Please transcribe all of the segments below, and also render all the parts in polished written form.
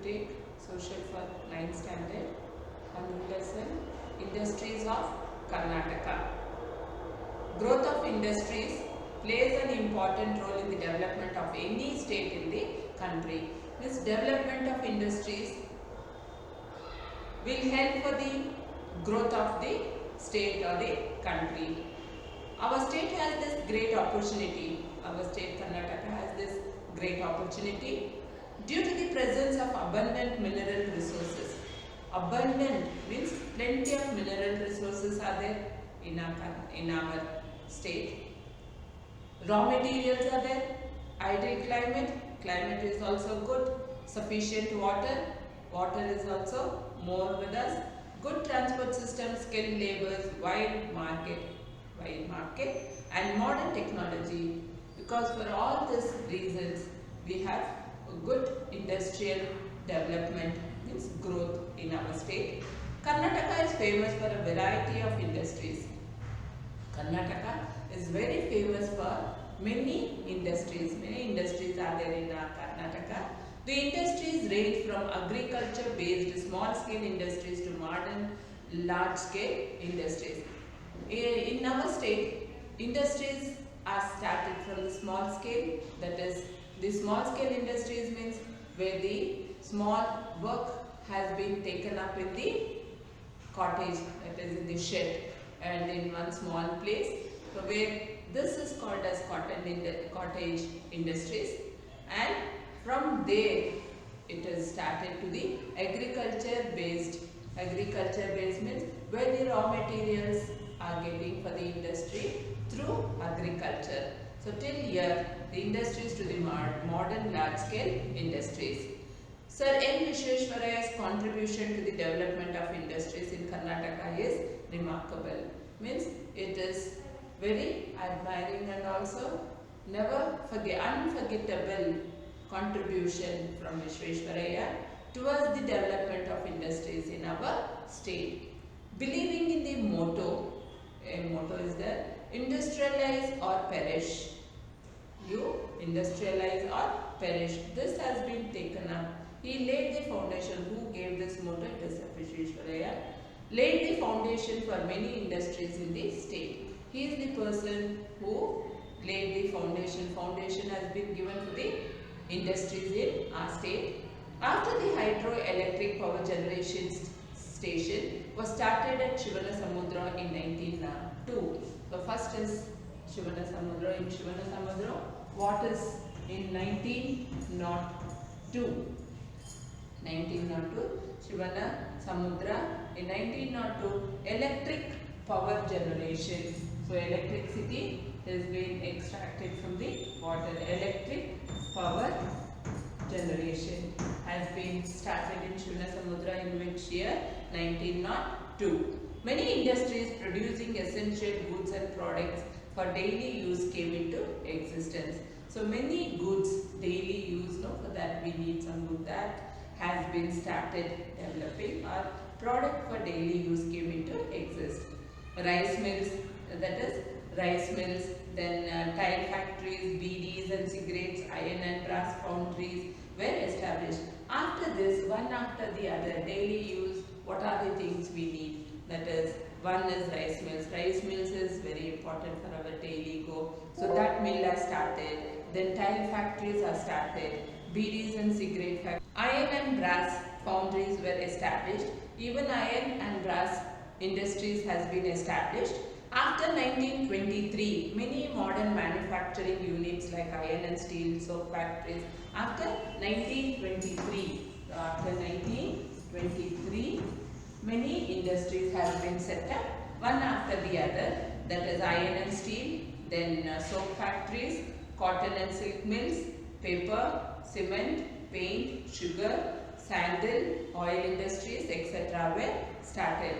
take social for 9th standard. A new lesson, Industries of Karnataka. Growth of industries plays an important role in the development of any state in the country. This development of industries will help for the growth of the state or the country. Our state has this great opportunity. Our state Karnataka has this great opportunity due to the presence of abundant mineral resources. Abundant means plenty of mineral resources are there in our state. Raw materials are there, ideal climate is also good, sufficient water is also more with us, good transport system, skilled laborers, wide market and modern technology. Because for all these reasons we have a good industrial development, means growth in our state. Karnataka is famous for a variety of industries. Karnataka is very famous for many industries. Many industries are there in Karnataka. The industries range from agriculture based small scale industries to modern large scale industries. In our state, industries are started from the small scale, that is the small scale industries means where the small work has been taken up in the cottage, that is in the shed and in one small place. So where this is called as cottage industries, and from there it is started to the agriculture based means where the raw materials are getting for the industry through agriculture. So till here the industries to the modern large scale industries. Sir N. Visvesvaraya's contribution to the development of industries in Karnataka is remarkable. Means it is very admiring and also unforgettable contribution from Visvesvaraya towards the development of industries in our state. Believing in the motto, a motto is there, industrialize or perish. You industrialize or perish. This has been taken up. He laid the foundation. Who gave this motto? It is Visvesvaraya. Laid the foundation for many industries in the state. He is the person who laid the foundation. Foundation has been given to the industries in our state. After the hydroelectric power generation station was started at Shivanasamudra in 1902. So first is Shivanasamudra. In Shivanasamudra, what is in 1902? 1902, Shivanasamudra. In 1902, electric power generation. So electricity has been extracted from the water. Electric power generation has been started in Shivanasamudra in which year? 1902. Many industries producing essential goods and products for daily use came into existence. So many goods daily use, for that we need some good, that has been started developing, or product for daily use came into exist. Rice mills, that is rice mills, then tile factories, BDs and cigarettes, iron and brass foundries were established. After this, one after the other, daily use, what are the things we need? That is, one is rice mills. Rice mills is very important for our daily go. So that mill has started. Then tile factories are started. BDs and cigarette factories. Iron and brass foundries were established. Even iron and brass industries has been established. After 1923, many modern manufacturing units like iron and steel, soap factories. After 1923, many industries have been set up, one after the other. That is iron and steel, then soap factories, cotton and silk mills, paper, cement, paint, sugar, sandal, oil industries, etc. were started.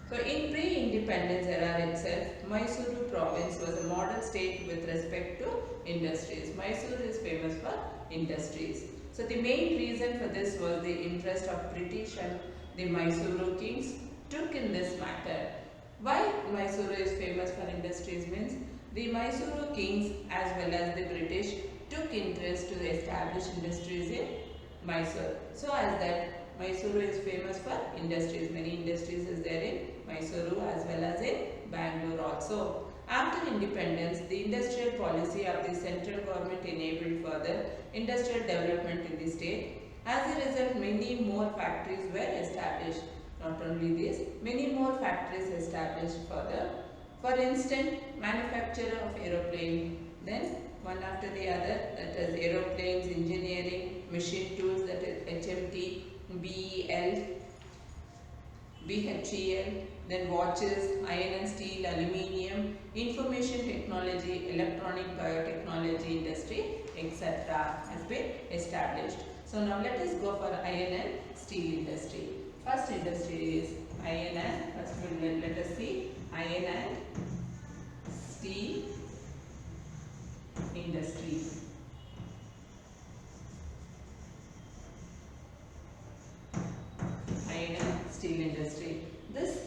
So in pre-independence era itself, Mysuru province was a model state with respect to industries. Mysuru is famous for industries. So the main reason for this was the interest of British and the Mysuru kings took in this matter. Why Mysuru is famous for industries means the Mysuru kings as well as the British took interest to establish industries in Mysore. So as that Mysuru is famous for industries. Many industries is there in Mysuru as well as in Bangalore also. After independence, the industrial policy of the central government enabled further industrial development in the state. As a result, many more factories were established. Not only this, many more factories established further. For instance, manufacture of aeroplane, then one after the other, that is aeroplanes, engineering, machine tools, that is HMT, BEL, BHEL, then watches, iron and steel, aluminium, information technology, electronic biotechnology industry, etc. has been established. So now let us go for iron and steel industry. First industry is iron and, first let us see iron and steel industry. Iron and steel industry. This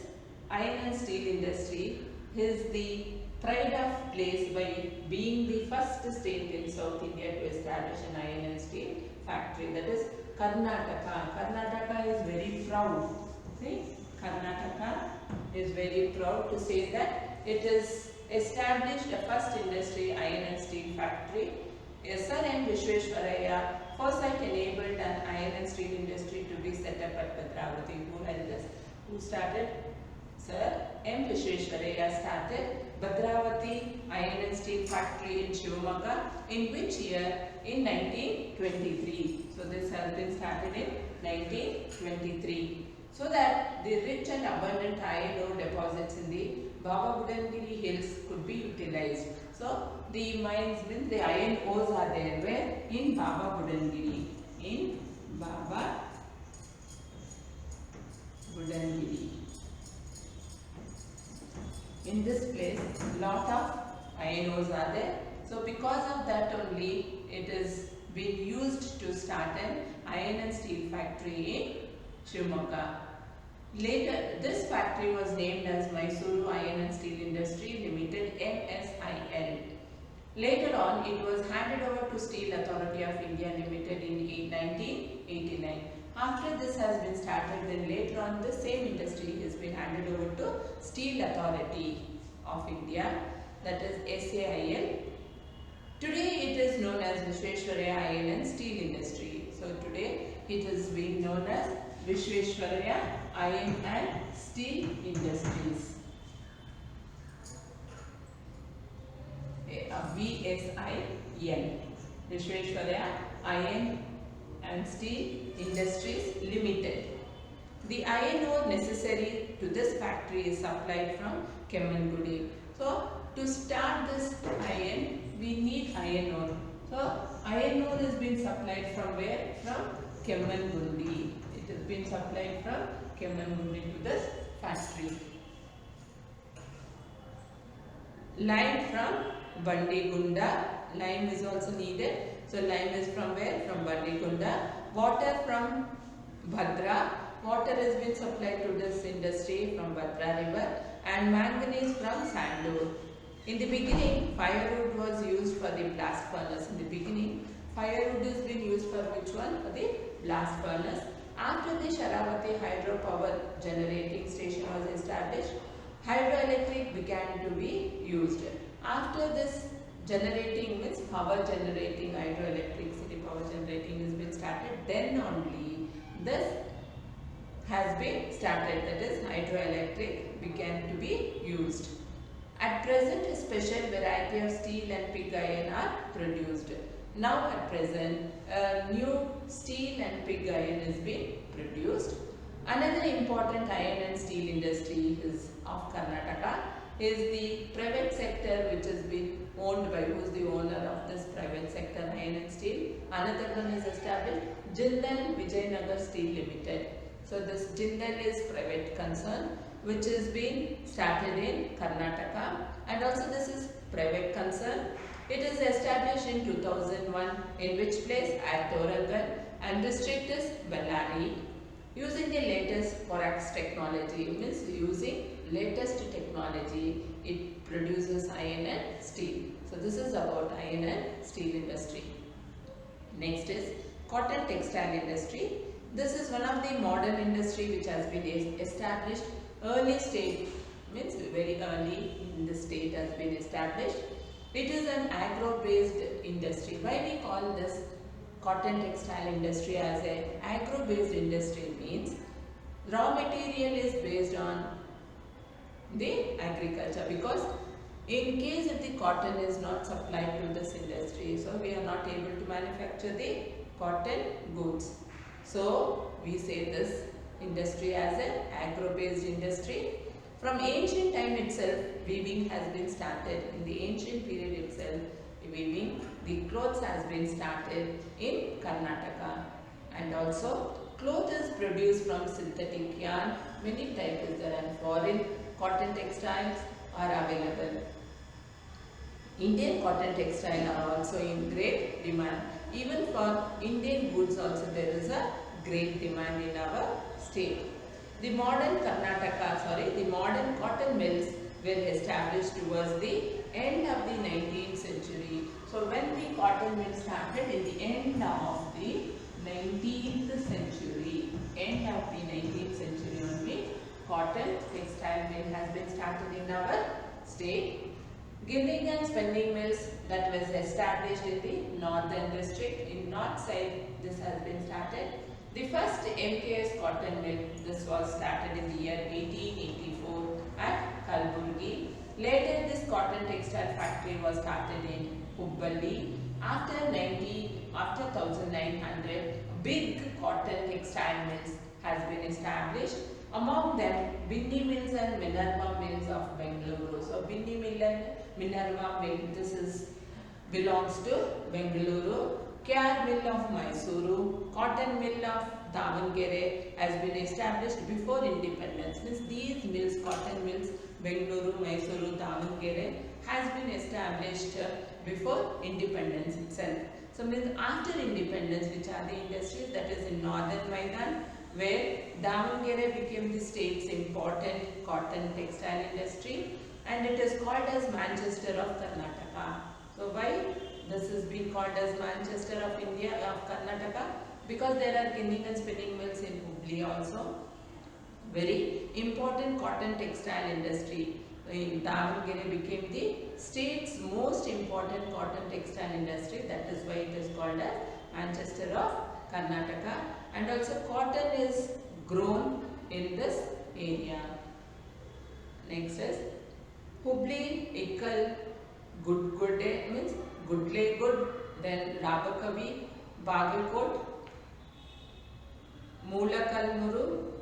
iron and steel industry is the pride of place by being the first state in South India to establish an iron and steel factory. That is Karnataka. Karnataka is very proud. See, Karnataka is very proud to say that it is established the first industry iron and steel factory. Sir M. Visvesvaraya foresight enabled an iron and steel industry to be set up at Bhadravati. Who had this? Who started? Sir M. Visvesvaraya started Bhadravati Iron and Steel Factory in Shivamogga. In which year? In 1923. So this has been started in 1923. So that the rich and abundant iron ore deposits in the Baba Budangiri hills could be utilized. So the mines means the iron ores are there where? In Baba Budangiri. In Baba Budangiri. In this place, lot of iron ores are there. So because of that only, it is been used to start an iron and steel factory in Shivamogga. Later, this factory was named as Mysuru Iron and Steel Industry Limited MSIL. Later on, it was handed over to Steel Authority of India Limited in 1989. After this has been started, then later on the same industry has been handed over to Steel Authority of India, that is SAIL. Today it is known as Visvesvaraya Iron and Steel Industry. So today it is being known as Visvesvaraya Iron and Steel Industries. VSIL. Visvesvaraya Iron and Steel Industries Limited. The iron ore necessary to this factory is supplied from Kemmangudi. So to start this iron, we need iron ore. So iron ore is being supplied from where? From Kemmangudi. It has been supplied from Kemmangudi to this factory. Lime from Bandigunda. Lime is also needed. So lime is from where? From Bandigunda. Water from Bhadra. Water has been supplied to this industry from Bhadra river. And manganese from Sandur. In the beginning, firewood was used for the blast furnace. In the beginning, firewood has been used for which one? For the blast furnace. After the Sharavati hydropower generating station was established, hydroelectric began to be used. After this generating means power generating, hydroelectricity power generating has been started, then only this has been started, that is hydroelectric began to be used. At present, a special variety of steel and pig iron are produced. Now at present, new steel and pig iron is being produced. Another important iron and steel industry is of Karnataka is the private sector, which has been owned by, who is the owner of this private sector iron and steel. Another one is established, Jindal Vijayanagar Steel Limited. So this Jindal is private concern which has been started in Karnataka, and also this is private concern. It is established in 2001 in which place? At Thorangal, and district is Bellary. Using the latest Borax technology, means using latest technology, it produces iron and steel. So this is about iron and steel industry. Next is cotton textile industry. This is one of the modern industry which has been established early state, means very early in the state has been established. It is an agro-based industry. Why we call this cotton textile industry as an agro-based industry means raw material is based on the agriculture, because in case if the cotton is not supplied to this industry, so we are not able to manufacture the cotton goods. So we say this industry as an agro-based industry. From ancient time itself, weaving has been started. In the ancient period itself, weaving, the clothes has been started in Karnataka. And also cloth is produced from synthetic yarn. Many types is there, and foreign cotton textiles are available. Indian cotton textile are also in great demand. Even for Indian goods also there is a great demand in our state. The modern the modern cotton mills were established towards the end of the 19th century. So when the cotton mill started in the end of the 19th century, only, cotton textile mill has been started in our state. Gilding and spinning mills that was established in the northern district. In north side, this has been started. The first MKS cotton mill, this was started in the year 1884 at Kalburgi. Later, this cotton textile factory was started in Hubballi. After 1900, big cotton textile mills has been established. Among them, Binni Mills and Minerva Mills of Bengaluru. So, Binni Mill and Minerva Mill, this belongs to Bengaluru. Kyar Mill of Mysuru, Cotton Mill of Davangere has been established before independence. Means these mills, cotton mills, Bengaluru, Mysuru, Davangere has been established before independence itself. So means after independence, which are the industries, that is in northern Maidan, where Davangere became the state's important cotton textile industry, and it is called as Manchester of Karnataka. So why this is being called as Manchester of India, of Karnataka? Because there are gilding and spinning mills in Hubli also. Very important cotton textile industry. In Davangere became the state's most important cotton textile industry. That is why it is called as Manchester of Karnataka. And also cotton is grown in this area. Next is Hubli, Ikkal, Gudgude means Gudlegud, then Rabakavi, Bagalkot, Moolakalmuru,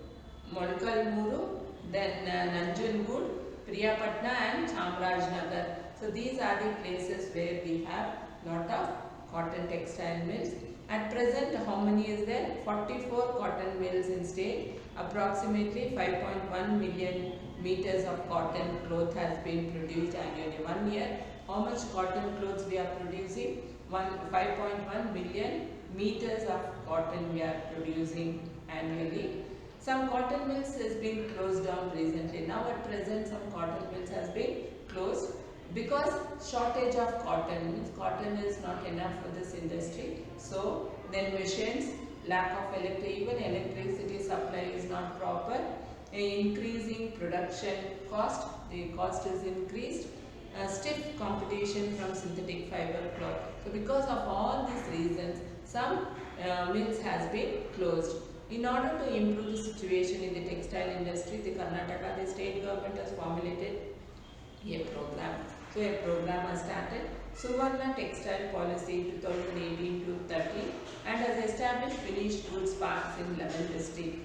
Molkalmuru, then Nanjangud, Priyapatna and Chamrajnagar. So these are the places where we have lot of cotton textile mills. At present, how many is there? 44 cotton mills in state. Approximately 5.1 million meters of cotton cloth has been produced annually. 1 year, how much cotton clothes we are producing? 5.1 million meters of cotton we are producing annually. Some cotton mills has been closed down recently. Now at present, some cotton mills has been closed because shortage of cotton, means cotton is not enough for this industry. So then machines, lack of even electricity supply is not proper, increasing production cost, the cost is increased, stiff competition from synthetic fiber cloth. So because of all these reasons, some mills has been closed. In order to improve the situation in the textile industry, the Karnataka, the state government has formulated a program. So a program has started, Suvarna Textile Policy 2018 to 30, and has established finished goods parks in 11 districts.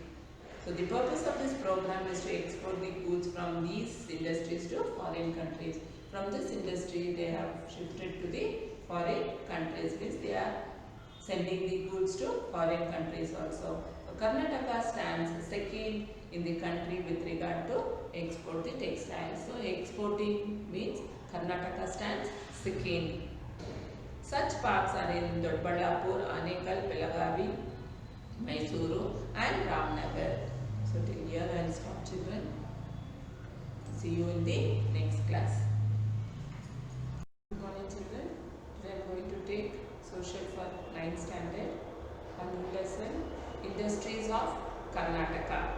So the purpose of this program is to export the goods from these industries to foreign countries. From this industry, they have shifted to the foreign countries, means they are sending the goods to foreign countries also. So Karnataka stands second in the country with regard to export the textiles. So exporting means Karnataka stands second. Such parks are in Doddaballapur, Anekal, Belagavi, Mysuru and Ramnagar. So till here I will stop, children. See you in the next class. Good morning, children. Today I am going to take social for 9th standard. industries of Karnataka.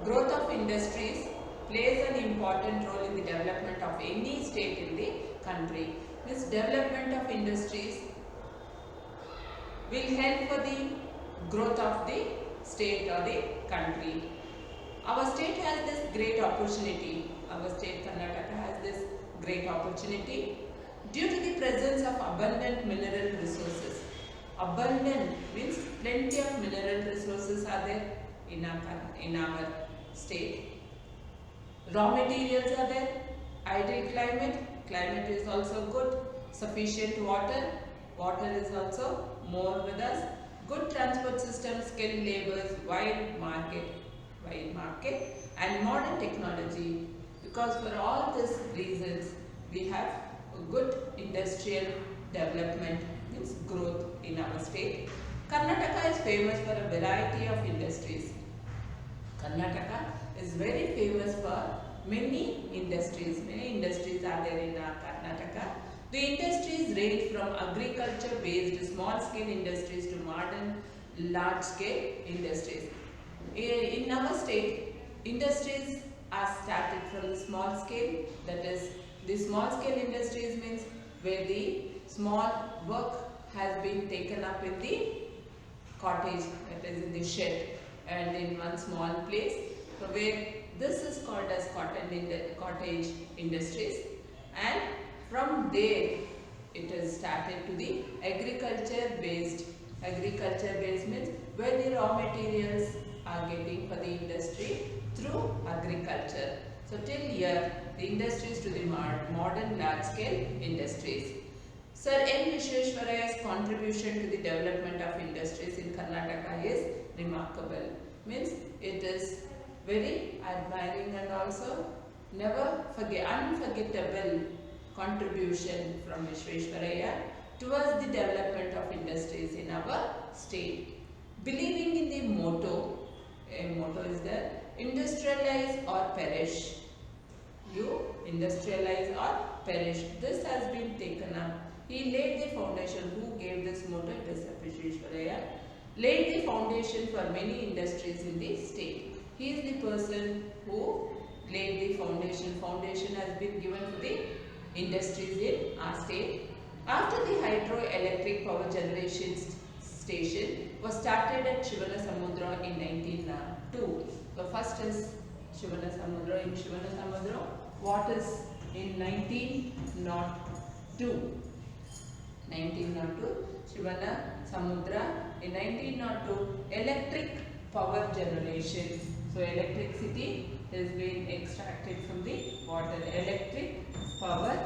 Growth of industries plays an important role in the development of any state in the country. This development of industries will help for the growth of the state or the country. Our state has this great opportunity. Our state Karnataka has this great opportunity due to the presence of abundant mineral resources. Abundant means plenty of mineral resources are there in our state. Raw materials are there, ideal climate is also good, sufficient water is also more with us, good transport system, skilled laborers, wide market and modern technology. Because for all these reasons we have a good industrial development, means growth in our state. Karnataka is famous for a variety of industries. Karnataka is very famous for many industries. Many industries are there in Karnataka. The industries range from agriculture-based small-scale industries to modern large-scale industries. In our state, industries are started from the small scale. That is, the small-scale industries means where the small work has been taken up in the cottage, that is in the shed and in one small place. So where this is called as cottage industries, and from there it is started to the agriculture based means where the raw materials are getting for the industry through agriculture. So till here the industries to the modern large scale industries. Sir N. Visvesvarayya's contribution to the development of industries in Karnataka is remarkable. Means it is very admiring and also unforgettable contribution from Visvesvarayya towards the development of industries in our state. Believing in the motto, a motto is there, industrialize or perish. You industrialize or perish. This has been taken up. He laid the foundation. Who gave this motto? It is Visvesvarayya. Laid the foundation for many industries in the state. He is the person who laid the foundation. Foundation has been given for the industries in our state. After the hydroelectric power generation station was started at Shivanasamudra in 1902. So first is Shivanasamudra. In Shivanasamudra, what is in 1902? 1902, Shivanasamudra. In 1902, electric power generation. So electricity has been extracted from the water. Electric power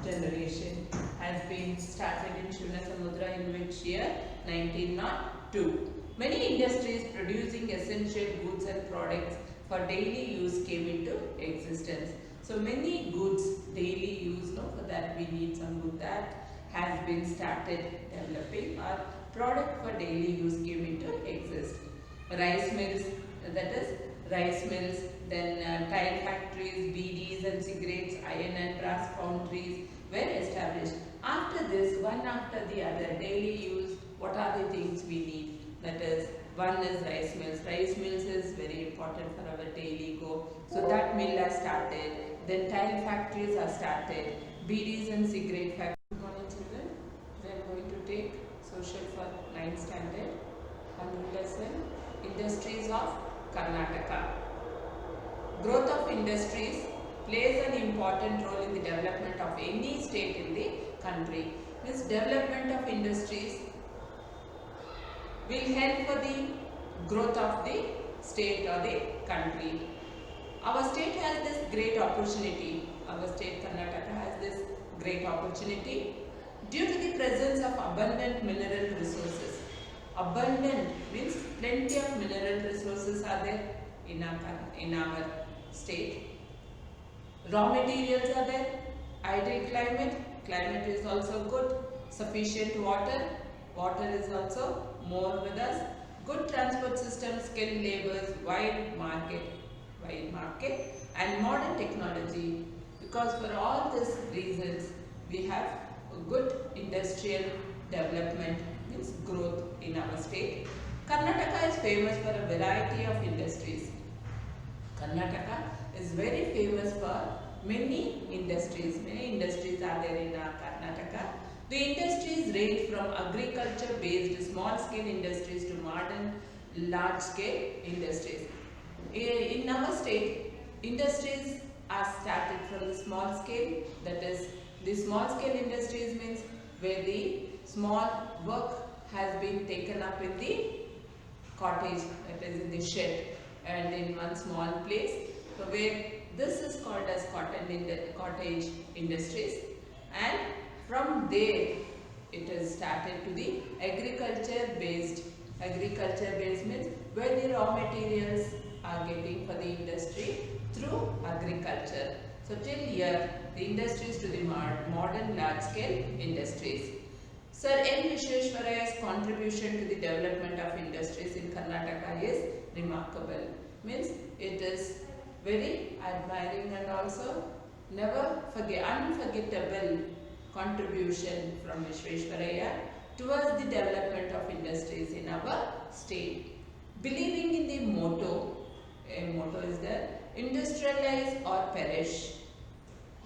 generation has been started in Shivanasamudra in which year? 1902. Many industries producing essential goods and products for daily use came into existence. So many goods daily use, for that we need some good, that has been started developing, or product for daily use came into existence. Rice mills, that is rice mills, then tile factories, BDs and cigarettes, iron and brass foundries were established. After this, one after the other, daily use, what are the things we need? That is, one is rice mills. Rice mills is very important for our daily go. So that mill has started. Then tile factories are started. BDs and cigarette factories. Good morning children. We are going to take social for 9th standard. 100 lesson. Industries of Karnataka. Growth of industries plays an important role in the development of any state in the country. This development of industries will help for the growth of the state or the country. Our state has this great opportunity. Our state Karnataka has this great opportunity due to the presence of abundant mineral resources. Abundant means plenty of mineral resources are there in our state. Raw materials are there, ideal climate is also good, sufficient water is also more with us, good transport system, skilled laborers, wide market and modern technology. Because for all these reasons we have a good industrial development, means growth in our state. Karnataka is famous for a variety of industries. Karnataka is very famous for many industries. Many industries are there in Karnataka. The industries range from agriculture-based small-scale industries to modern large-scale industries. In our state, industries are started from the small scale. That is, the small-scale industries means where the small work has been taken up in the cottage, that is in the shed and in one small place. So where this is called as cottage industries, and from there it is started to the agriculture based. Agriculture based means where the raw materials are getting for the industry through agriculture. So till here the industries to the modern large scale industries. Sir N. Visvesvaraya's contribution to the development of industries in Karnataka is remarkable. Means it is very admiring and also unforgettable contribution from Visvesvaraya towards the development of industries in our state. Believing in the motto, a motto is there, industrialize or perish.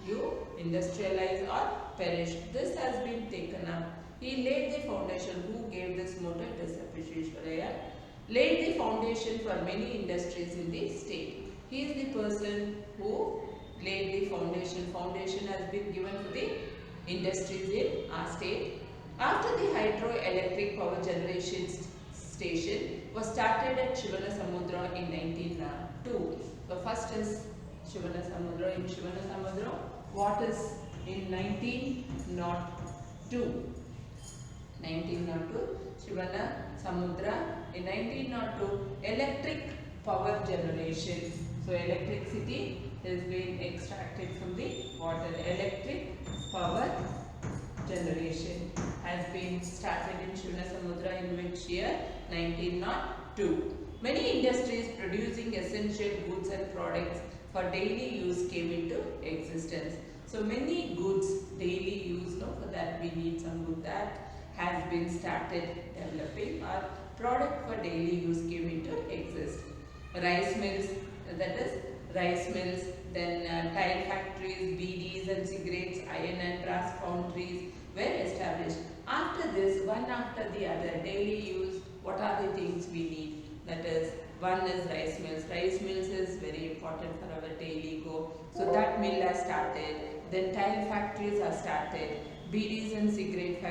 You industrialize or perish. This has been taken up. He laid the foundation. Who gave this motto? It is Visvesvaraya. Laid the foundation for many industries in the state. He is the person who laid the foundation. Foundation has been given for the industries in our state. After the hydroelectric power generation station was started at Shivanasamudra in 1902. So first is Shivanasamudra. In Shivanasamudra, what is in 1902? 1902, Shivanasamudra. In 1902, electric power generation. So electricity has been extracted from the water. Electric power generation has been started in Shivanasamudra in which year? 1902. Many industries producing essential goods and products for daily use came into existence. So many goods daily use, for that we need some good that has been started developing, or product for daily use came into existence. Rice mills, that is rice mills, then tile factories, BDs and cigarettes, iron and brass foundries were established. After this, one after the other, daily use, what are the things we need? That is, one is rice mills. Rice mills is very important for our daily go. So that mill has started. Then tile factories are started. BDs and cigarette factories.